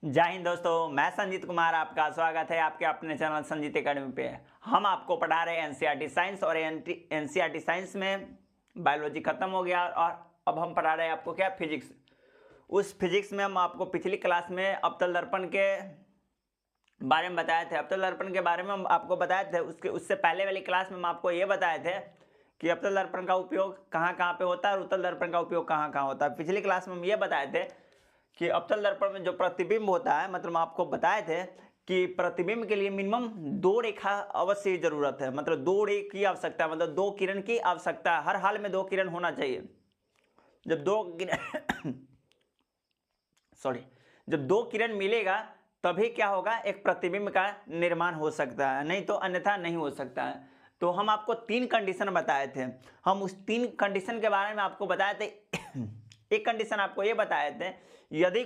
जय हिंद दोस्तों, मैं संजीत कुमार आपका स्वागत है आपके अपने चैनल संजीत एकेडमी पे। हम आपको पढ़ा रहे हैं एनसीईआरटी साइंस और एनसीईआरटी साइंस में बायोलॉजी खत्म हो गया और अब हम पढ़ा रहे हैं आपको क्या, फिजिक्स। उस फिजिक्स में हम आपको पिछली क्लास में अवतल दर्पण के बारे में बताए थे। अवतल दर्पण के बारे में हम आपको बताए थे। उससे पहले वाली क्लास में हम आपको ये बताए थे कि अवतल दर्पण का उपयोग कहाँ कहाँ पे होता है और उत्तल दर्पण का उपयोग कहाँ कहाँ होता है। पिछली क्लास में हम ये बताए थे कि अवतल दर्पण में जो प्रतिबिंब होता है, मतलब आपको बताए थे कि प्रतिबिंब के लिए मिनिमम दो रेखा अवश्य जरूरत है, मतलब दो रे की आवश्यकता, मतलब दो किरण की आवश्यकता, हर हाल में दो किरण होना चाहिए। जब दो किरण जब दो किरण मिलेगा तभी क्या होगा, एक प्रतिबिंब का निर्माण हो सकता है, नहीं तो अन्यथा नहीं हो सकता है। तो हम आपको तीन कंडीशन बताए थे। हम उस तीन कंडीशन के बारे में आपको बताए थे। एक कंडीशन आपको ये बताए थे, यदि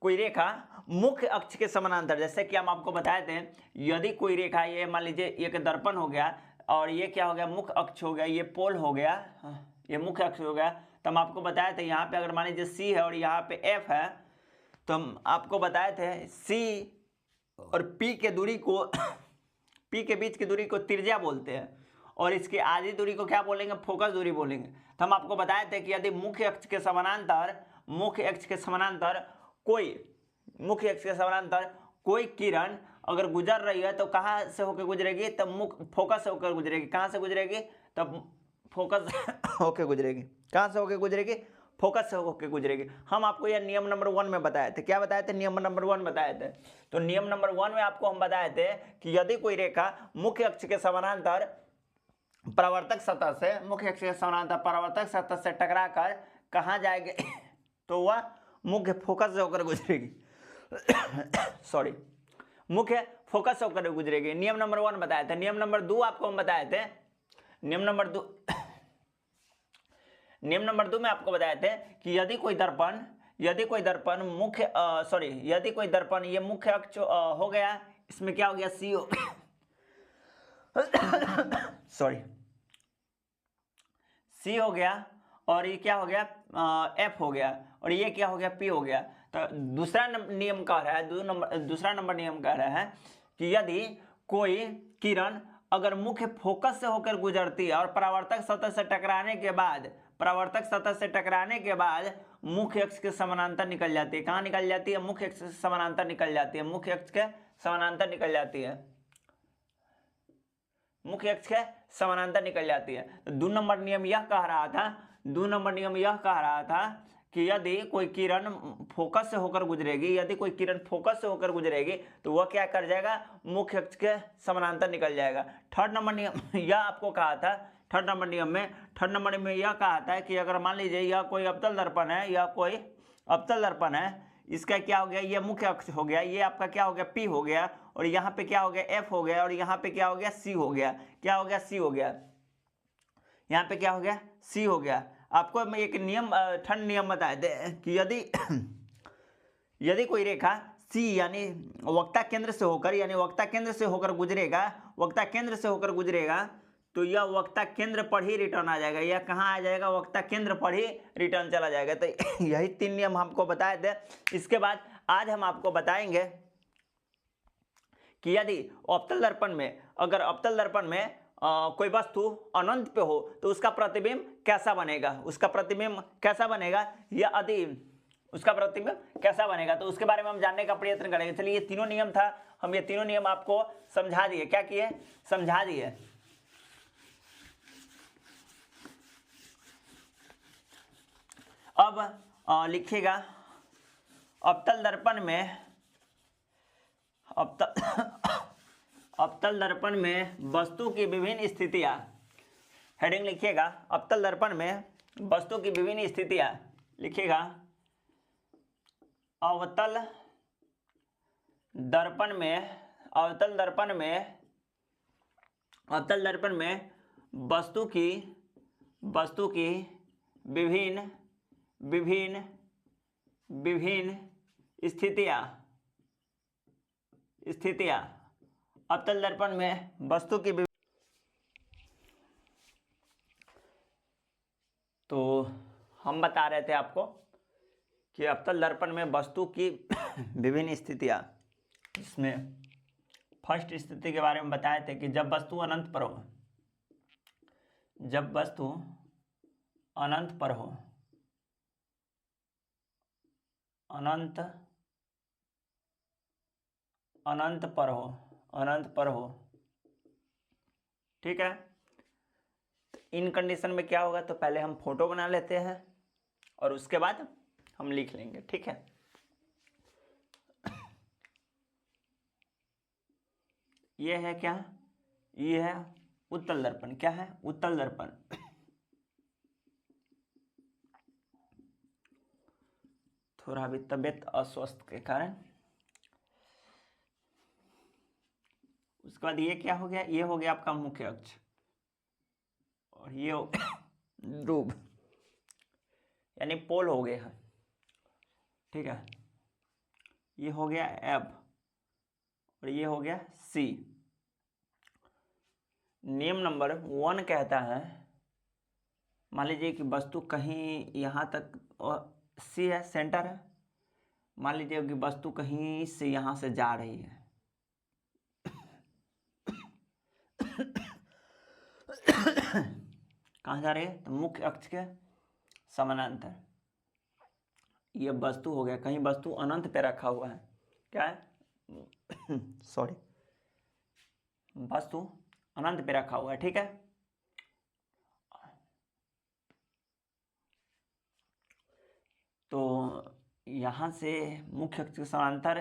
कोई रेखा मुख्य अक्ष के समानांतर, जैसे कि हम आपको बताए थे, यदि कोई रेखा, ये मान लीजिए एक दर्पण हो गया और ये क्या हो गया, मुख्य अक्ष हो गया, ये पोल हो गया, ये मुख्य अक्ष हो गया। तो हम आपको बताए थे यहाँ पे अगर मान लीजिए सी है और यहाँ पे एफ है, तो हम आपको बताए थे सी और पी के दूरी को पी के बीच की दूरी को त्रिज्या बोलते हैं और इसकी आधी दूरी को क्या बोलेंगे, फोकस दूरी बोलेंगे। तो हम आपको बताए थे कि यदि मुख्य अक्ष के समानांतर कोई किरण अगर गुजर रही है तो कहाँ से होकर गुजरेगी, तब मुख्य फोकस से होकर गुजरेगी। कहाँ से गुजरेगी, तब फोकस होकर गुजरेगी। कहाँ से होकर गुजरेगी, फोकस से होकर गुजरेगी। हम आपको यह नियम नंबर 1 में बताए थे। क्या बताए थे, नियम नंबर 1 बताए थे। तो नियम नंबर 1 में आपको हम बताए थे कि यदि कोई रेखा मुख्य अक्ष के समानांतर परावर्तक सतह से टकराकर कहाँ जाएगी, तो वह मुख्य फोकस से होकर गुजरेगी। मुख्य फोकस से होकर गुजरेगी। नियम नंबर 1 बताया था। नियम नंबर 2 आपको हम बताए थे। नियम नंबर 2 में आपको बताए थे कि यदि कोई दर्पण ये मुख्य अक्ष हो गया, इसमें क्या हो गया, सी हो सी हो गया और ये क्या हो गया, एफ हो गया और ये क्या हो गया, पी हो गया। तो दूसरा नियम कह रहा है, दूसरा नंबर नियम कह रहा है कि यदि कोई किरण अगर मुख्य फोकस से होकर गुजरती है और परावर्तक सतह से टकराने के बाद मुख्य अक्ष के समानांतर निकल जाती है। कहाँ निकल जाती है, मुख्य अक्ष के समानांतर निकल जाती है। मुख्य अक्ष के समानांतर निकल जाती है। मुख्य अक्ष के समानांतर निकल जाती है। तो 2 नंबर नियम यह कह रहा था कि यदि कोई किरण फोकस से होकर गुजरेगी, तो वह क्या कर जाएगा, मुख्य अक्ष के समानांतर निकल जाएगा। थर्ड नंबर नियम यह आपको कहा था। थर्ड नंबर नियम में यह कहा था कि अगर मान लीजिए यह कोई अवतल दर्पण है, इसका क्या हो गया, ये मुख्य अक्ष हो गया, ये आपका क्या हो गया, पी हो गया और यहाँ पे क्या हो गया, एफ हो गया और यहाँ पे क्या हो गया, सी हो गया। क्या हो गया, सी हो गया। यहाँ पे क्या हो गया, सी हो गया। आपको मैं एक नियम, ठंड नियम बताए थे कि यदि कोई रेखा सी यानी वक्ता केंद्र से होकर गुजरेगा, तो यह वक्ता केंद्र पर ही रिटर्न आ जाएगा। यह कहाँ आ जाएगा, वक्ता केंद्र पर ही रिटर्न चला जाएगा। तो यही 3 नियम हमको बताए थे। इसके बाद आज हम आपको बताएंगे कि यदि अवतल दर्पण में कोई वस्तु अनंत पे हो तो उसका प्रतिबिंब कैसा बनेगा, तो उसके बारे में हम जानने का प्रयत्न करेंगे। चलिए, ये तीनों नियम था, हम ये तीनों नियम आपको समझा दिए। क्या किए, समझा दिए। अब लिखिएगा, अवतल दर्पण में वस्तु की विभिन्न स्थितियां। हेडिंग लिखिएगा, अवतल दर्पण में वस्तु की विभिन्न स्थितियां। लिखिएगा, अवतल दर्पण में वस्तु की विभिन्न स्थितियां। अवतल दर्पण में वस्तु की तो हम बता रहे थे आपको कि अवतल दर्पण में वस्तु की विभिन्न स्थितियाँ, जिसमें फर्स्ट स्थिति के बारे में बताए थे कि जब वस्तु अनंत पर हो, जब वस्तु अनंत पर हो, अनंत पर हो, अनंत पर हो, ठीक है। इन कंडीशन में क्या होगा, तो पहले हम फोटो बना लेते हैं और उसके बाद हम लिख लेंगे, ठीक है। ये है क्या, ये है उत्तल दर्पण। क्या है, उत्तल दर्पण। थोड़ा भी तबीयत अस्वस्थ के कारण। उसके बाद ये क्या हो गया, ये हो गया आपका मुख्य अक्ष, और ये हो ध्रुव यानी पोल हो गया, ठीक है। ये हो गया एफ और ये हो गया सी। नियम नंबर 1 कहता है, मान लीजिए कि वस्तु कहीं यहाँ तक, सी है सेंटर है, मान लीजिए कि वस्तु कहीं से यहाँ से जा रही है, कहाँ जा रही है, तो मुख्य अक्ष के समानांतर। ये वस्तु हो गया, कहीं वस्तु अनंत पे रखा हुआ है, क्या है सॉरी, वस्तु अनंत पे रखा हुआ है, ठीक है। तो यहाँ से मुख्य अक्ष के समानांतर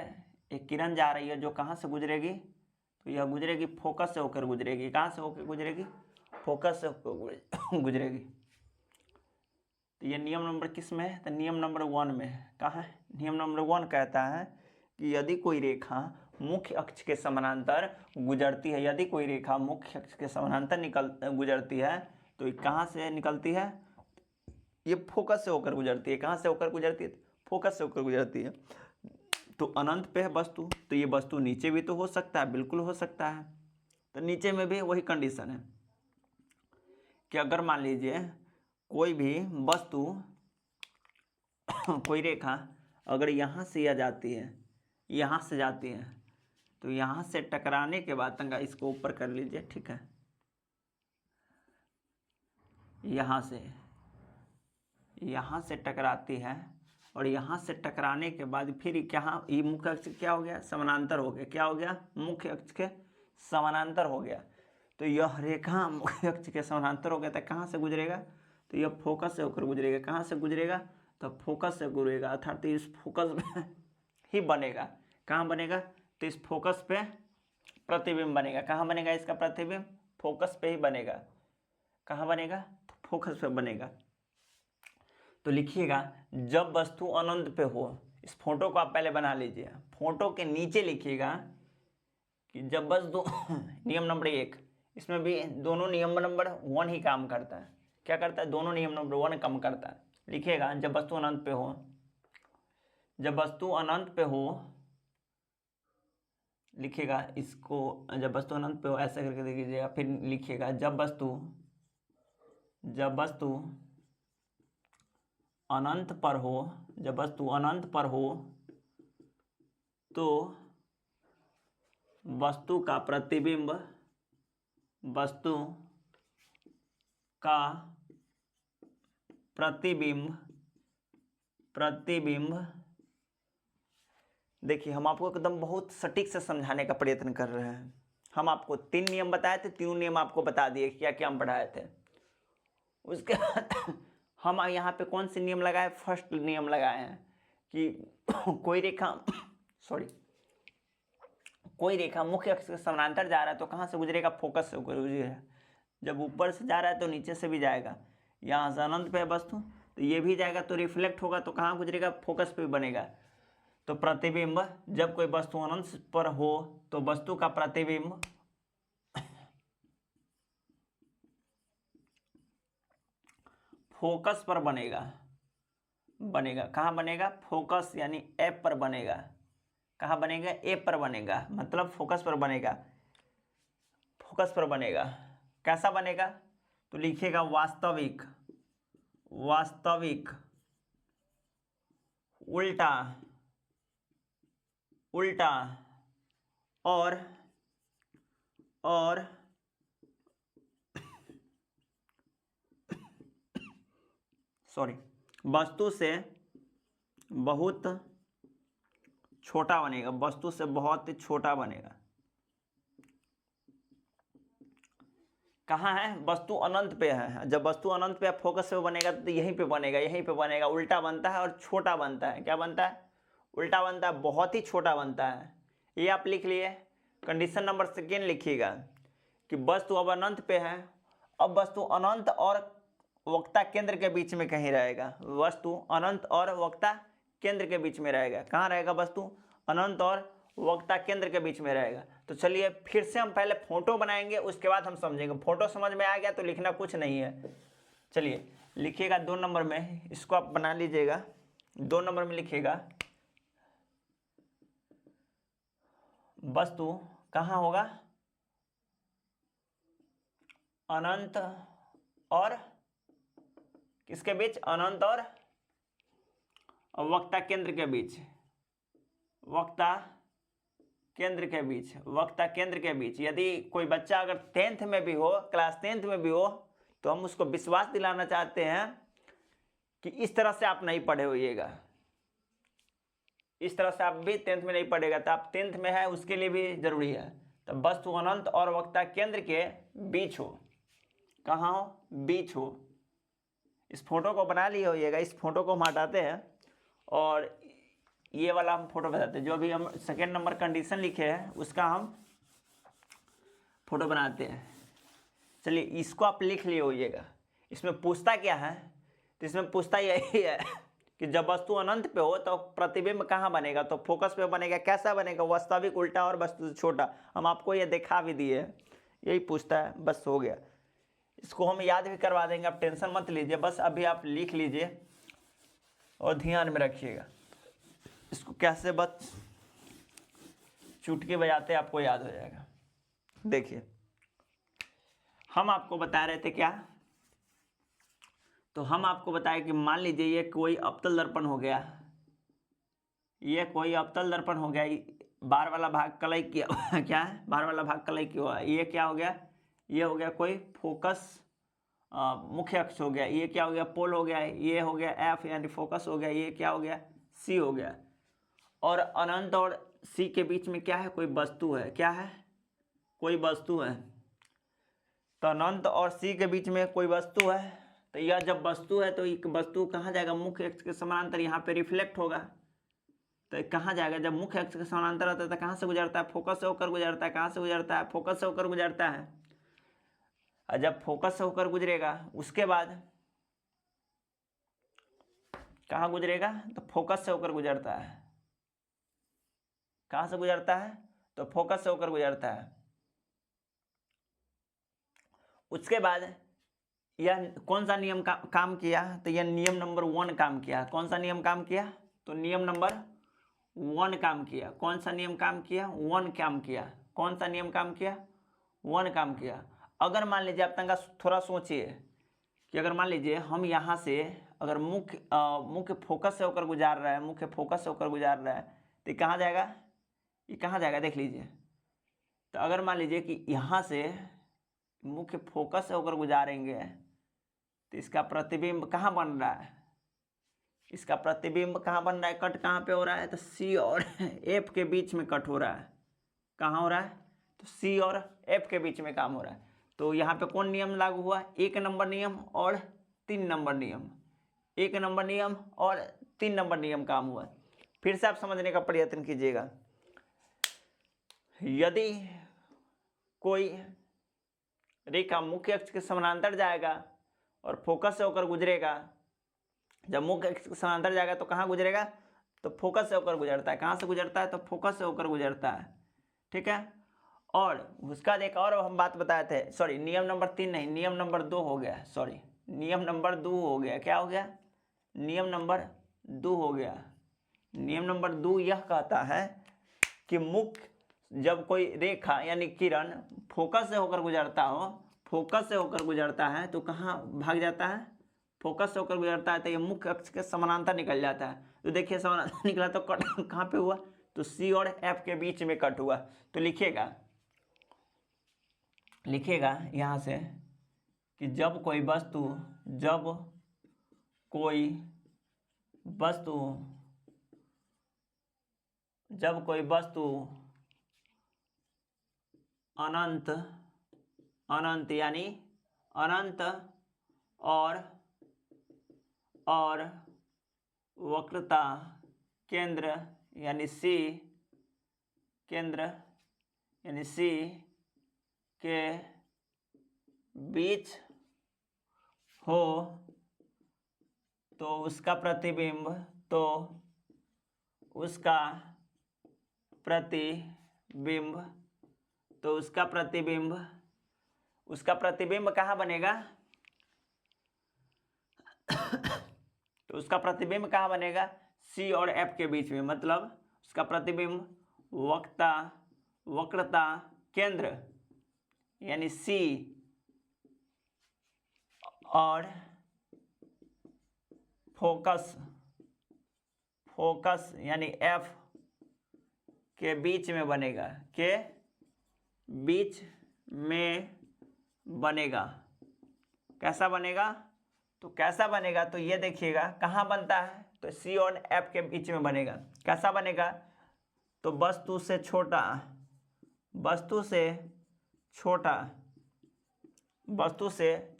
एक किरण जा रही है, जो कहाँ से गुजरेगी, तो यह गुजरेगी फोकस से होकर गुजरेगी। कहाँ से होकर गुजरेगी, फोकस से होकर गुजरेगी। तो ये नियम नंबर किस में है, तो नियम नंबर 1 में है। कहाँ है, नियम नंबर 1 कहता है कि यदि कोई रेखा मुख्य अक्ष के समानांतर गुजरती है, यदि कोई रेखा मुख्य अक्ष के समानांतर गुजरती है, तो ये कहाँ से निकलती है, ये फोकस से होकर गुजरती है। कहाँ से होकर गुजरती है, फोकस से होकर गुजरती है। तो अनंत पे है वस्तु, तो ये वस्तु नीचे भी तो हो सकता है, बिल्कुल हो सकता है। तो नीचे में भी वही कंडीशन है कि अगर मान लीजिए कोई भी वस्तु कोई रेखा अगर यहाँ से या जाती है, यहाँ से जाती है, तो यहाँ से टकराने के बाद, तंगा इसको ऊपर कर लीजिए, ठीक है। यहाँ से टकराती है और यहाँ से टकराने के बाद फिर क्या, ये मुख्य अक्ष क्या हो गया, समानांतर हो गया। क्या हो गया, मुख्य अक्ष के समानांतर हो गया। तो यह रेखा मुख्य अक्ष के समानांतर हो गया, तो कहाँ से गुजरेगा, तो यह फोकस से होकर गुजरेगा। कहाँ से गुजरेगा, तो फोकस से गुजरेगा, अर्थात इस फोकस में ही बनेगा। कहाँ बनेगा, तो इस फोकस पे प्रतिबिंब बनेगा। कहाँ बनेगा इसका प्रतिबिंब, फोकस पे ही बनेगा। कहाँ बनेगा, तो फोकस पे बनेगा। तो लिखिएगा, जब वस्तु अनंत पे हो, इस फोटो को आप पहले बना लीजिए। फोटो के नीचे लिखिएगा कि जब वस्तु नियम नंबर 1, इसमें भी दोनों नियम नंबर 1 ही काम करता है। क्या करता है, दोनों नियम नंबर 1 काम करता है। लिखिएगा, जब वस्तु अनंत पे हो, जब वस्तु अनंत पे हो, लिखिएगा इसको, जब वस्तु अनंत पे हो ऐसा करके देख लीजिएगा। फिर लिखिएगा, जब वस्तु अनंत पर हो, जब वस्तु अनंत पर हो, तो वस्तु का प्रतिबिंब, वस्तु का प्रतिबिंब देखिए, हम आपको एकदम बहुत सटीक से समझाने का प्रयत्न कर रहे हैं। हम आपको 3 नियम बताए थे, तीनों नियम आपको बता दिए क्या क्या हम पढ़ाए थे। उसके बाद हम यहाँ पे कौन से नियम लगाए, फर्स्ट नियम लगाए हैं कि कोई रेखा मुख्य अक्ष के समानांतर जा रहा है, तो कहाँ से गुजरेगा, फोकस से गुजरेगा। जब ऊपर से जा रहा है तो नीचे से भी जाएगा। यहाँ से अनंत पे है वस्तु, तो ये भी जाएगा, तो रिफ्लेक्ट होगा, तो कहाँ गुजरेगा, फोकस पे बनेगा। तो प्रतिबिंब, जब कोई वस्तु अनंत पर हो, तो वस्तु का प्रतिबिंब फोकस पर बनेगा। कहाँ बनेगा, फोकस यानी एफ पर बनेगा। कहाँ बनेगा, एफ पर बनेगा, मतलब फोकस पर बनेगा। फोकस पर बनेगा, कैसा बनेगा, तो लिखिएगा उल्टा उल्टा और सॉरी वस्तु से बहुत छोटा बनेगा, वस्तु से बहुत छोटा बनेगा। कहाँ है? वस्तु अनंत पे है। जब वस्तु अनंत पे फोकस पे बनेगा तो यहीं पे बनेगा, यहीं पे बनेगा। उल्टा बनता है और छोटा बनता है। क्या बनता है? उल्टा बनता है, बहुत ही छोटा बनता है। ये आप लिख लिए। कंडीशन नंबर सेकेंड लिखिएगा कि वस्तु अब अनंत पे है। अब वस्तु अनंत और वक्ता केंद्र के बीच में कहीं रहेगा। वस्तु अनंत और वक्ता केंद्र के बीच में रहेगा। कहाँ रहेगा? वस्तु अनंत और वक्ता केंद्र के बीच में रहेगा। तो चलिए फिर से हम पहले फोटो बनाएंगे, उसके बाद हम समझेंगे। फोटो समझ में आ गया तो लिखना कुछ नहीं है। चलिए लिखिएगा 2 नंबर में, इसको आप बना लीजिएगा। 2 नंबर में लिखिएगा वस्तु कहाँ होगा? अनंत और किसके बीच? अनंत और वक्ता केंद्र के बीच। वक्ता केंद्र के बीच, वक्ता केंद्र के बीच। यदि कोई बच्चा अगर 10th में भी हो, क्लास 10th में भी हो, तो हम उसको विश्वास दिलाना चाहते हैं कि इस तरह से आप नहीं पढ़े होइएगा। इस तरह से आप भी 10th में नहीं पढ़ेगा, तो आप 10th में है उसके लिए भी जरूरी है। तो वस्तु अनंत और वक्ता केंद्र के बीच हो। कहाँ हो? बीच हो। इस फोटो को बना लिए होइएगा। इस फोटो को हम हटाते हैं और ये वाला हम फोटो बताते हैं। जो अभी हम सेकेंड नंबर कंडीशन लिखे हैं उसका हम फोटो बनाते हैं। चलिए इसको आप लिख लिए होइएगा। इसमें पूछता क्या है? तो इसमें पूछता यही है कि जब वस्तु अनंत पे हो तो प्रतिबिंब कहाँ बनेगा? तो फोकस पे बनेगा। कैसा बनेगा? वास्तविक, उल्टा और वस्तु से छोटा। हम आपको ये दिखा भी दिए, यही पूछता है। बस हो गया। इसको हम याद भी करवा देंगे, आप टेंशन मत लीजिए। बस अभी आप लिख लीजिए और ध्यान में रखिएगा। इसको कैसे बस चुटकी बजाते आपको याद हो जाएगा। देखिए हम आपको बता रहे थे क्या? तो हम आपको बताए कि मान लीजिए ये कोई अवतल दर्पण हो गया। ये कोई अवतल दर्पण हो गया। बार वाला भाग कलई किया क्या है? बार वाला भाग कलई किया हुआ। ये क्या हो गया? ये हो गया कोई फोकस मुख्य अक्ष हो गया। ये क्या हो गया? पोल हो गया। ये हो गया एफ यानी फोकस हो गया। ये क्या हो गया? सी हो गया। और अनंत और सी के बीच में क्या है? कोई वस्तु है। क्या है? कोई वस्तु है। तो अनंत और सी के बीच में कोई वस्तु है। तो यह जब वस्तु है तो एक वस्तु कहाँ जाएगा? मुख्य अक्ष के समानांतर यहाँ पे रिफ्लेक्ट होगा। तो कहाँ जाएगा? जब मुख्य अक्ष के समानांतर रहता है तो कहाँ से गुजरता है? फोकस से होकर गुजरता है। कहाँ से गुजरता है? फोकस से होकर गुजरता है। और जब फोकस से होकर गुजरेगा उसके बाद कहाँ गुजरेगा? तो फोकस से होकर गुजरता है। कहाँ से गुजरता है? तो फोकस से होकर गुजरता है। उसके बाद यह कौन सा नियम काम किया? तो यह नियम नंबर 1 काम किया। कौन सा नियम काम किया? तो नियम नंबर 1 काम किया। कौन सा नियम काम किया? 1 काम किया। कौन सा नियम काम किया? 1 काम किया। अगर मान लीजिए आप तंगा थोड़ा सोचिए कि अगर मान लीजिए हम यहाँ से अगर मुख्य फोकस से होकर गुजार रहा है, मुख्य फोकस से होकर गुजार रहा है, तो ये कहाँ जाएगा? ये कहाँ जाएगा? देख लीजिए। तो अगर मान लीजिए कि यहाँ से मुख्य फोकस से होकर गुजारेंगे तो इसका प्रतिबिंब कहाँ बन रहा है? इसका प्रतिबिंब कहाँ बन रहा है? कट कहाँ पे हो रहा है? तो सी और एफ के बीच में कट हो रहा है। कहाँ हो रहा है? तो सी और एफ के बीच में काम हो रहा है। तो यहाँ पे कौन नियम लागू हुआ? 1 नंबर नियम और 3 नंबर नियम। 1 नंबर नियम और 3 नंबर नियम काम हुआ। फिर से आप समझने का प्रयत्न कीजिएगा। यदि कोई रेखा मुख्य अक्ष के समानांतर जाएगा और फोकस से होकर गुजरेगा, जब मुख्य अक्ष के समानांतर जाएगा तो कहाँ गुजरेगा? तो फोकस से होकर गुजरता है। कहाँ से गुजरता है? तो फोकस से होकर गुजरता है। ठीक है। और उसका एक और हम बात बताए थे, सॉरी नियम नंबर 3 नहीं, नियम नंबर 2 हो गया। सॉरी नियम नंबर 2 हो गया। क्या हो गया? नियम नंबर 2 हो गया। नियम नंबर 2 यह कहता है कि मुख्य जब कोई रेखा यानी किरण फोकस से होकर गुजरता हो, फोकस से होकर गुजरता है तो कहाँ भाग जाता है? फोकस से होकर गुजरता है तो ये मुख्य अक्ष के समानांतर निकल जाता है। तो देखिए समानांतर निकला तो कट कहाँ पे हुआ, तो सी और एफ के बीच में कट हुआ। तो लिखिएगा यहाँ से कि जब कोई वस्तु अनंत यानी अनंत और वक्रता केंद्र यानी सी के बीच हो तो उसका प्रतिबिंब कहाँ बनेगा? तो उसका प्रतिबिंब कहाँ बनेगा? सी और एफ के बीच में, मतलब उसका प्रतिबिंब वक्रता केंद्र यानी सी और फोकस यानी एफ के बीच में बनेगा, कैसा बनेगा? तो ये देखिएगा कहाँ बनता है, तो सी और एफ के बीच में बनेगा। कैसा बनेगा? तो वस्तु से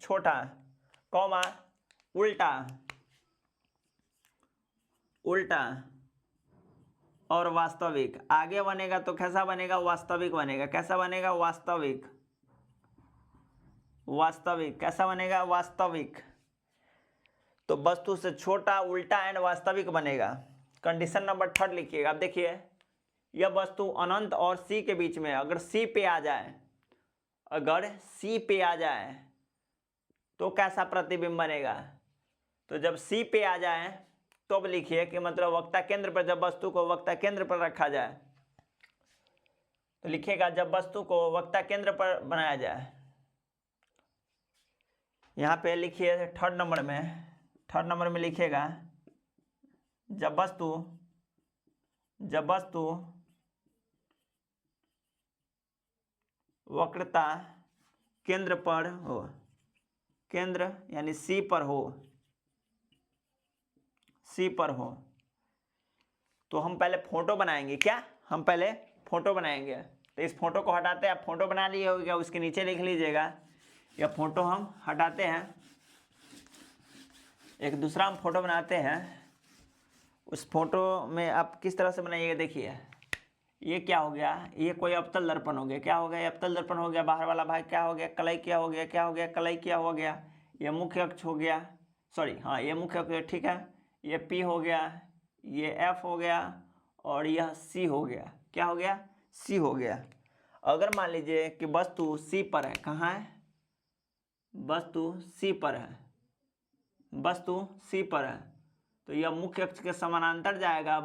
छोटा कॉमा उल्टा और वास्तविक आगे बनेगा। तो कैसा बनेगा? वास्तविक बनेगा। कैसा बनेगा? वास्तविक। कैसा बनेगा? वास्तविक। तो वस्तु से छोटा, उल्टा एंड वास्तविक बनेगा। कंडीशन नंबर 3 लिखिएगा। अब देखिए यह वस्तु अनंत और सी के बीच में, अगर सी पे आ जाए तो कैसा प्रतिबिंब बनेगा? तो जब सी पे आ जाए तो अब लिखिए कि मतलब वक्ता केंद्र पर, जब वस्तु को वक्ता केंद्र पर रखा जाए तो लिखिएगा जब वस्तु को वक्ता केंद्र पर बनाया जाए। यहाँ पे लिखिए थर्ड नंबर में लिखिएगा जब वस्तु वक्रता केंद्र पर हो, केंद्र यानी सी पर हो तो हम पहले फोटो बनाएंगे। क्या? हम पहले फोटो बनाएंगे। तो इस फोटो को हटाते हैं। आप फोटो बना लिए होगा, उसके नीचे लिख लीजिएगा यह फोटो हम हटाते हैं। एक दूसरा हम फोटो बनाते हैं। उस फोटो में आप किस तरह से बनाइएगा? देखिए ये क्या हो गया? ये कोई अवतल दर्पण हो गया। क्या हो गया? ये अवतल दर्पण हो गया। बाहर वाला भाग क्या हो गया? कलई क्या हो गया? कलई क्या हो गया? ये मुख्य अक्ष हो गया, सॉरी हाँ ये मुख्य अक्ष, ठीक है। ये पी हो गया, ये एफ हो गया और यह सी हो गया। क्या हो गया? सी हो गया। अगर मान लीजिए कि वस्तु सी पर है, कहाँ है? वस्तु सी पर है तो यह मुख्य अक्ष के समानांतर जाएगा।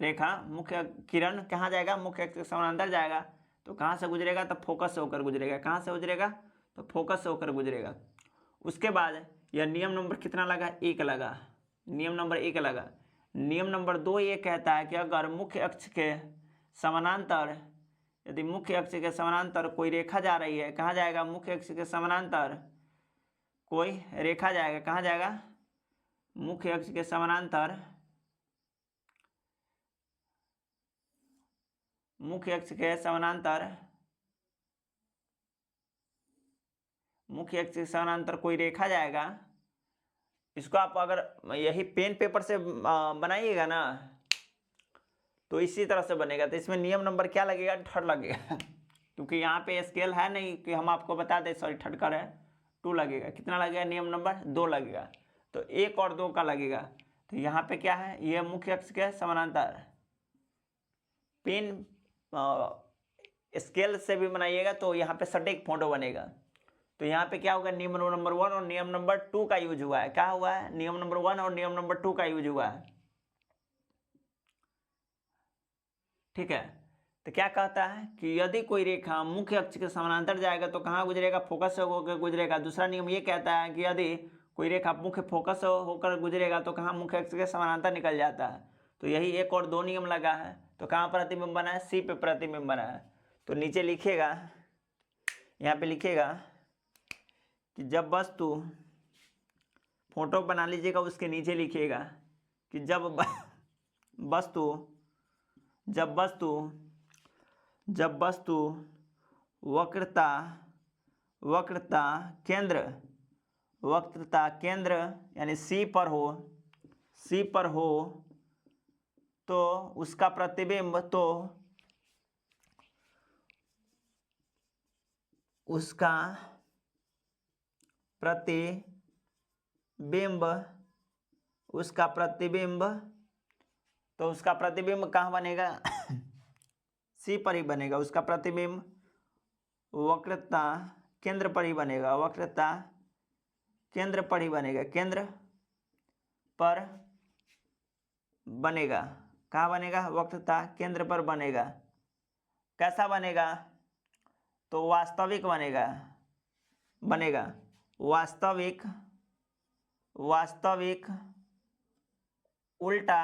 रेखा मुख्य किरण कहाँ जाएगा? मुख्य अक्ष के समानांतर जाएगा। तो कहाँ से गुजरेगा? तो फोकस से होकर गुजरेगा। कहाँ से गुजरेगा? तो फोकस से होकर गुजरेगा। उसके बाद यह नियम नंबर कितना लगा? 1 लगा। नियम नंबर 1 लगा। नियम नंबर 2 ये कहता है कि अगर मुख्य अक्ष के समानांतर, यदि मुख्य अक्ष के समानांतर कोई रेखा जा रही है, कहाँ जाएगा? मुख्य अक्ष के समानांतर कोई रेखा जाएगा। कहाँ जाएगा? मुख्य अक्ष के समानांतर, मुख्य अक्ष के समानांतर कोई रेखा जाएगा। इसको आप अगर यही पेन पेपर से बनाइएगा ना तो इसी तरह से बनेगा। तो इसमें नियम नंबर क्या लगेगा? 3 लगेगा क्योंकि यहाँ पे स्केल है नहीं कि हम आपको बता दें, सॉरी 3 का है 2 लगेगा। कितना लगेगा? नियम नंबर 2 लगेगा। तो 1 और 2 का लगेगा। तो यहाँ पे क्या है? ये मुख्य अक्ष के समानांतर। पेन स्केल से भी बनाइएगा तो यहाँ पे सटीक फोटो बनेगा। तो यहाँ पे क्या होगा? नियम नंबर 1 और नियम नंबर 2 का यूज हुआ है। क्या हुआ है? नियम नंबर 1 और नियम नंबर 2 का यूज हुआ है। ठीक है। तो क्या कहता है कि यदि कोई रेखा मुख्य अक्ष के समानांतर जाएगा तो कहाँ गुजरेगा, फोकस से होकर गुजरेगा। दूसरा नियम ये कहता है कि यदि कोई रेखा मुख्य फोकस से होकर गुजरेगा तो कहाँ मुख्य अक्ष के समानांतर निकल जाता है। तो यही एक और दो नियम लगा है। तो कहाँ प्रतिबिंब बना है, सी पे प्रतिबिंब बना है। तो नीचे लिखिएगा, यहाँ पे लिखिएगा कि जब वस्तु, फोटो बना लीजिएगा, उसके नीचे लिखिएगा कि जब वस्तु वक्रता केंद्र यानी सी पर हो तो उसका प्रतिबिंब उसका प्रतिबिंब कहाँ बनेगा सी पर ही बनेगा। उसका प्रतिबिंब वक्रता केंद्र पर ही बनेगा, केंद्र पर बनेगा। कहाँ बनेगा, वक्रता केंद्र पर बनेगा। कैसा बनेगा, तो वास्तविक बनेगा वास्तविक उल्टा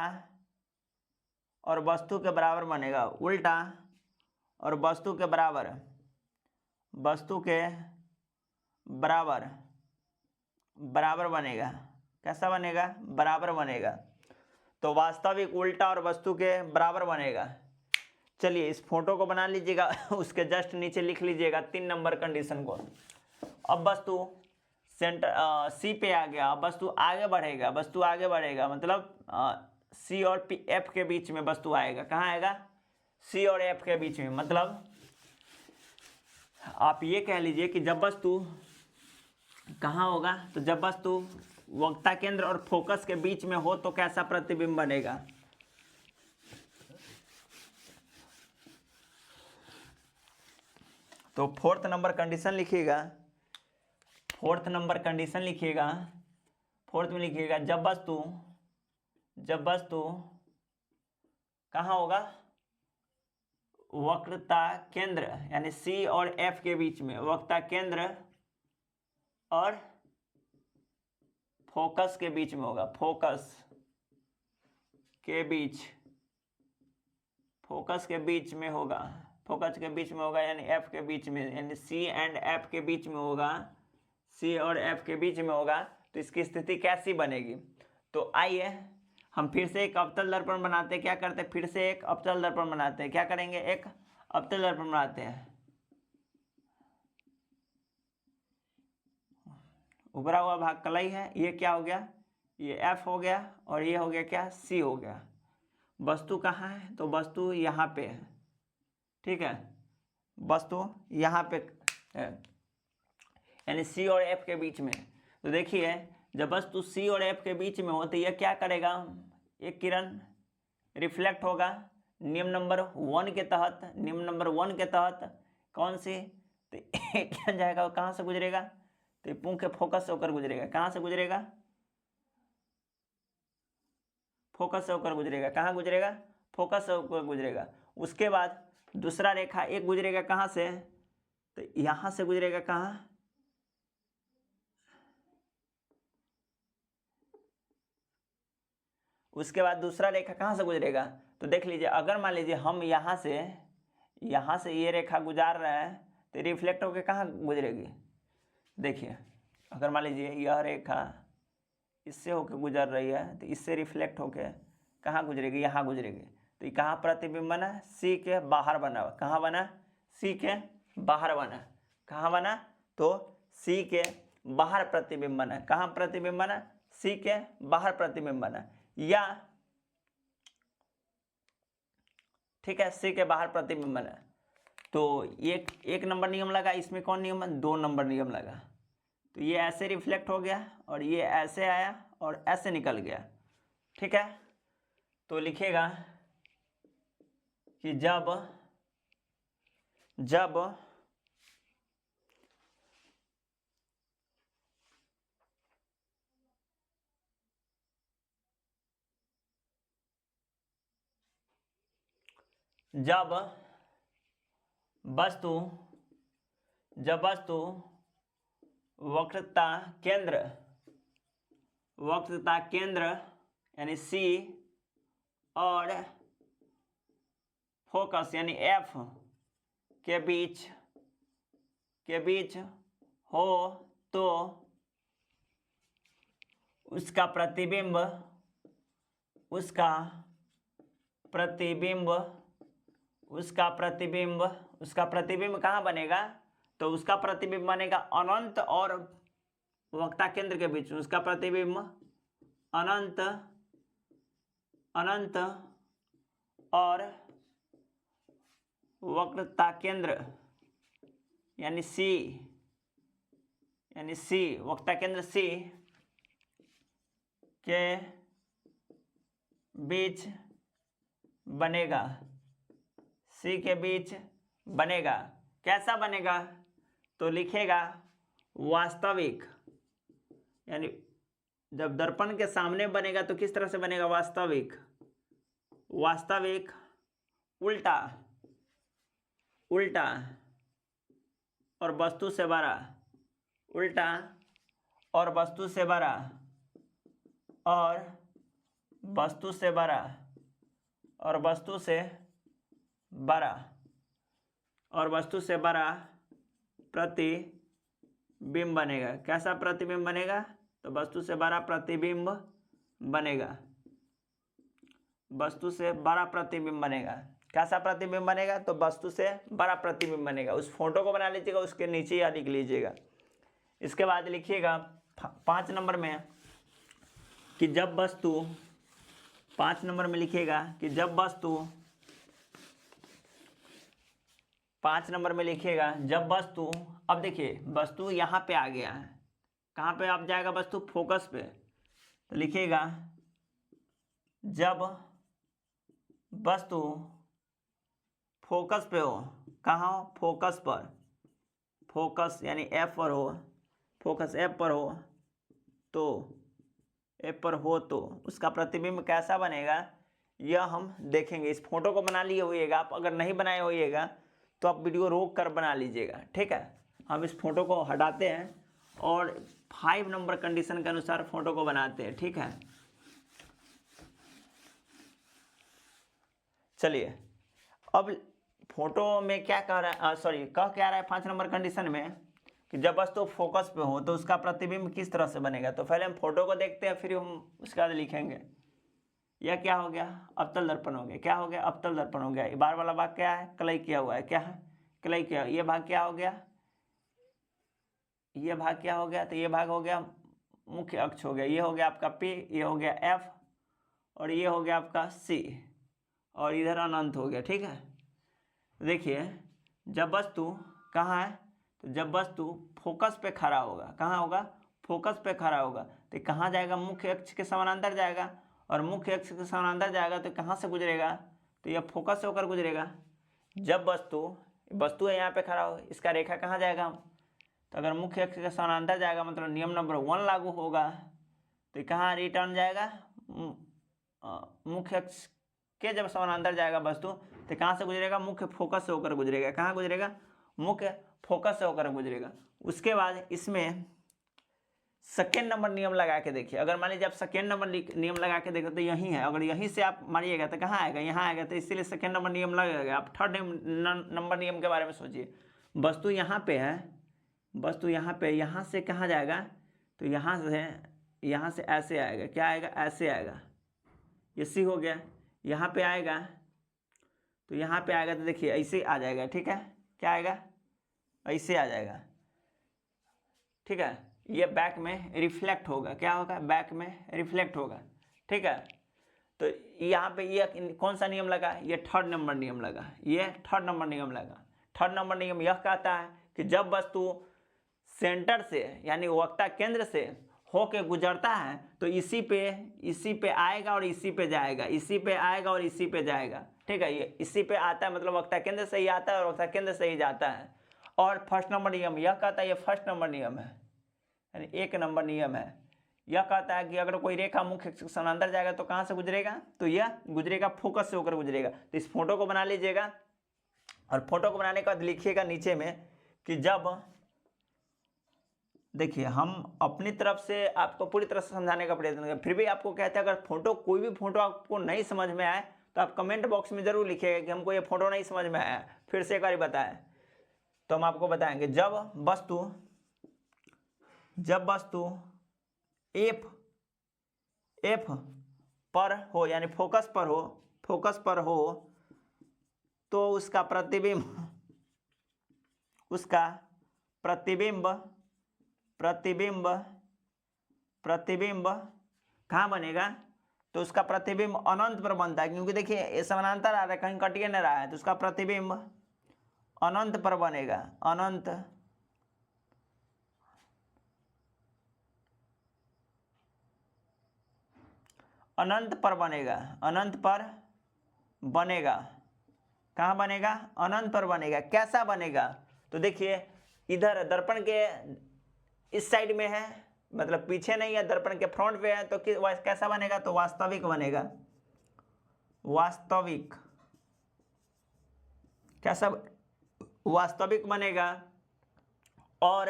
और वस्तु के बराबर बनेगा, उल्टा और वस्तु के बराबर बनेगा। कैसा बनेगा, बराबर बनेगा। तो वास्तविक उल्टा और वस्तु के बराबर बनेगा। चलिए इस फोटो को बना लीजिएगा, उसके जस्ट नीचे लिख लीजिएगा 3 नंबर कंडीशन को। अब वस्तु सेंटर सी पे आ गया, अब वस्तु आगे बढ़ेगा मतलब सी और एफ के बीच में वस्तु आएगा। कहाँ आएगा, सी और एफ के बीच में। मतलब आप ये कह लीजिए कि जब वस्तु कहाँ होगा, तो जब वस्तु वक्रता केंद्र और फोकस के बीच में हो तो कैसा प्रतिबिंब बनेगा। तो फोर्थ नंबर कंडीशन लिखिएगा, फोर्थ में लिखिएगा जब वस्तु कहाँ होगा, वक्रता केंद्र यानी सी और एफ के बीच में, वक्रता केंद्र और फोकस के बीच में होगा, फोकस के बीच में होगा यानी एफ के बीच में, यानी सी एंड एफ के बीच में होगा, सी और एफ के बीच में होगा। तो इसकी स्थिति कैसी बनेगी। तो आइए हम फिर से एक अवतल दर्पण बनाते हैं। क्या करते हैं, फिर से एक अवतल दर्पण बनाते हैं। क्या करेंगे, एक अवतल दर्पण बनाते हैं। उभरा हुआ भाग कलई है, ये क्या हो गया, ये एफ हो गया और ये हो गया क्या, सी हो गया। वस्तु कहाँ है, तो वस्तु यहाँ पे है, ठीक है, वस्तु यहाँ पे है यानी सी और एफ के बीच में। तो देखिए जब वस्तु सी और एफ के बीच में हो तो यह क्या करेगा, एक किरण रिफ्लेक्ट होगा नियम नंबर 1 के तहत। कौन सी, तो क्या जाएगा, कहाँ से गुजरेगा, तो मुख्य फोकस से होकर गुजरेगा। कहाँ से गुजरेगा, फोकस से होकर गुजरेगा। कहाँ गुजरेगा, फोकस से होकर गुजरेगा। उसके बाद दूसरा रेखा एक गुजरेगा कहाँ से, तो यहाँ से गुजरेगा। कहाँ, उसके बाद दूसरा रेखा कहाँ से गुजरेगा, तो देख लीजिए अगर मान लीजिए हम यहाँ से ये रेखा गुजार रहे हैं तो रिफ्लेक्ट होकर कहाँ गुजरेगी। देखिए अगर मान लीजिए यह रेखा इससे होकर गुजर रही है तो इससे रिफ्लेक्ट होकर कहाँ गुजरेगी, यहाँ गुजरेगी। तो ये कहाँ प्रतिबिंब बना, सी के बाहर बना। कहाँ बना, सी के बाहर बना। कहाँ बना, तो सी के बाहर प्रतिबिंब बना। कहाँ प्रतिबिंब बना, सी के बाहर प्रतिबिंब बना, या ठीक है, सी के बाहर प्रतिबिंब बना। तो ये एक नंबर नियम लगा, इसमें कौन नियम, 2 नंबर नियम लगा। तो ये ऐसे रिफ्लेक्ट हो गया और ये ऐसे आया और ऐसे निकल गया, ठीक है। तो लिखिएगा कि जब वस्तु जब वस्तु वक्रता केंद्र यानी सी और फोकस यानी एफ के बीच हो तो उसका प्रतिबिंब कहाँ बनेगा? तो उसका प्रतिबिंब बनेगा अनंत और वक्रता केंद्र के बीच। उसका प्रतिबिंब अनंत और वक्रता केंद्र यानी सी वक्रता केंद्र सी के बीच बनेगा। सी के बीच बनेगा। कैसा बनेगा? तो लिखेगा वास्तविक, यानी जब दर्पण के सामने बनेगा तो किस तरह से बनेगा? वास्तविक उल्टा और वस्तु से बड़ा, उल्टा और वस्तु से बड़ा और वस्तु से बड़ा और वस्तु से बड़ा और वस्तु से बड़ा प्रतिबिंब बनेगा। कैसा प्रतिबिंब बनेगा? तो वस्तु से बड़ा प्रतिबिंब बनेगा। वस्तु से बड़ा प्रतिबिंब बनेगा। कैसा प्रतिबिंब बनेगा? तो वस्तु से बड़ा प्रतिबिंब बनेगा। उस फोटो को बना लीजिएगा, उसके नीचे या लिख लीजिएगा। इसके बाद लिखिएगा 5 नंबर में कि जब वस्तु 5 नंबर में लिखिएगा कि जब वस्तु 5 नंबर में लिखिएगा जब वस्तु, अब देखिए वस्तु यहाँ पे आ गया है। कहाँ पे आप जाएगा? वस्तु फोकस पे। तो लिखिएगा जब वस्तु फोकस पे हो। कहाँ हो? फोकस पर। फोकस यानी एफ पर हो। फोकस एफ पर हो तो उसका प्रतिबिंब कैसा बनेगा यह हम देखेंगे। इस फोटो को बना लिए होइएगा आप। अगर नहीं बनाए होइएगा तो आप वीडियो रोक कर बना लीजिएगा, ठीक है। हम इस फोटो को हटाते हैं और 5 नंबर कंडीशन के अनुसार फोटो को बनाते हैं, ठीक है। चलिए अब फोटो में क्या कह रहा है, कह क्या रहा है 5 नंबर कंडीशन में कि जब वस्तु फोकस पे हो तो उसका प्रतिबिंब किस तरह से बनेगा। तो पहले हम फोटो को देखते हैं, फिर हम उसके बाद लिखेंगे। यह क्या हो गया? अवतल दर्पण हो गया। क्या हो गया? अवतल दर्पण हो गया। ये बार वाला भाग क्या है? क्लई किया हुआ है। क्या है? क्लई किया। ये भाग क्या हो गया? ये भाग क्या हो गया? तो ये भाग हो गया मुख्य अक्ष हो गया। ये हो गया आपका P, ये हो गया F और ये हो गया आपका C और इधर अनंत हो गया, ठीक है। देखिए जब वस्तु कहाँ है? तो जब वस्तु फोकस पे खड़ा होगा। कहाँ होगा? फोकस पे खड़ा होगा तो कहाँ जाएगा? मुख्य अक्ष के समानांतर जाएगा। और मुख्य अक्ष के समानांतर जाएगा तो कहाँ से गुजरेगा? तो यह फोकस से होकर गुजरेगा। जब वस्तु है यहाँ पे खड़ा हो, इसका रेखा कहाँ जाएगा? तो अगर मुख्य अक्ष के समानांतर जाएगा मतलब नियम नंबर 1 लागू होगा। तो कहाँ रिटर्न जाएगा? मुख्य अक्ष के जब समानांतर जाएगा वस्तु तो कहाँ से गुजरेगा? मुख्य फोकस से होकर गुजरेगा। कहाँ गुजरेगा? मुख्य फोकस से होकर गुजरेगा। उसके बाद इसमें सेकेंड नंबर नियम लगा के देखिए। अगर मान लीजिए आप सेकेंड नंबर नियम लगा के देखो तो यही है। अगर यहीं से आप मारिएगा तो कहाँ आएगा? यहाँ आएगा। तो इसीलिए सेकेंड नंबर नियम लगेगा। आप थर्ड नंबर नियम के बारे में सोचिए। वस्तु यहाँ पे है, वस्तु यहाँ पे, यहाँ से कहाँ जाएगा? तो यहाँ से ऐसे आएगा। क्या आएगा? ऐसे आएगा। ये सी हो गया। यहाँ पे आएगा तो यहाँ पे आएगा तो देखिए ऐसे आ जाएगा, ठीक है। क्या आएगा? ऐसे आ जाएगा, ठीक है। ये बैक में रिफ्लेक्ट होगा। क्या होगा? बैक में रिफ्लेक्ट होगा, ठीक है। तो यहाँ पे ये कौन सा नियम लगा? ये थर्ड नंबर नियम लगा। ये थर्ड नंबर नियम लगा। थर्ड नंबर नियम यह कहता है कि जब वस्तु सेंटर से यानी वक्ता केंद्र से होके गुजरता है तो इसी पे आएगा और इसी पे जाएगा। इसी पे आएगा और इसी पे जाएगा, ठीक है। ये इसी पे आता है मतलब वक्ता केंद्र से ही आता है और वक्ता केंद्र से ही जाता है। और फर्स्ट नंबर नियम यह कहता है, ये फर्स्ट नंबर नियम है यानी 1 नंबर नियम है। यह कहता है कि अगर कोई रेखा मुख्य अक्ष के समानांतर जाएगा तो कहाँ से गुजरेगा? तो यह गुजरेगा फोकस से होकर गुजरेगा। तो इस फोटो को बना लीजिएगा और फोटो को बनाने के बाद लिखिएगा नीचे में कि जब, देखिए हम अपनी तरफ से आपको पूरी तरह से समझाने का प्रयत्न करें, फिर भी आपको कहते हैं अगर फोटो कोई भी फोटो आपको नहीं समझ में आए तो आप कमेंट बॉक्स में जरूर लिखिएगा कि हमको ये फोटो नहीं समझ में आया, फिर से एक बार बताएं। तो हम आपको बताएंगे जब वस्तु एफ पर हो, यानी फोकस पर हो तो उसका प्रतिबिंब कहाँ बनेगा, तो उसका प्रतिबिंब अनंत पर बनता है, क्योंकि देखिए ये समानांतर आ रहा है, कहीं कटिए नहीं रहा है, तो उसका प्रतिबिंब अनंत पर बनेगा, अनंत पर बनेगा, कहाँ बनेगा, अनंत पर बनेगा। कैसा बनेगा, तो देखिए इधर दर्पण के इस साइड में है, मतलब पीछे नहीं है, दर्पण के फ्रंट पे है, तो कैसा बनेगा, तो वास्तविक बनेगा। कैसा, वास्तविक बनेगा। और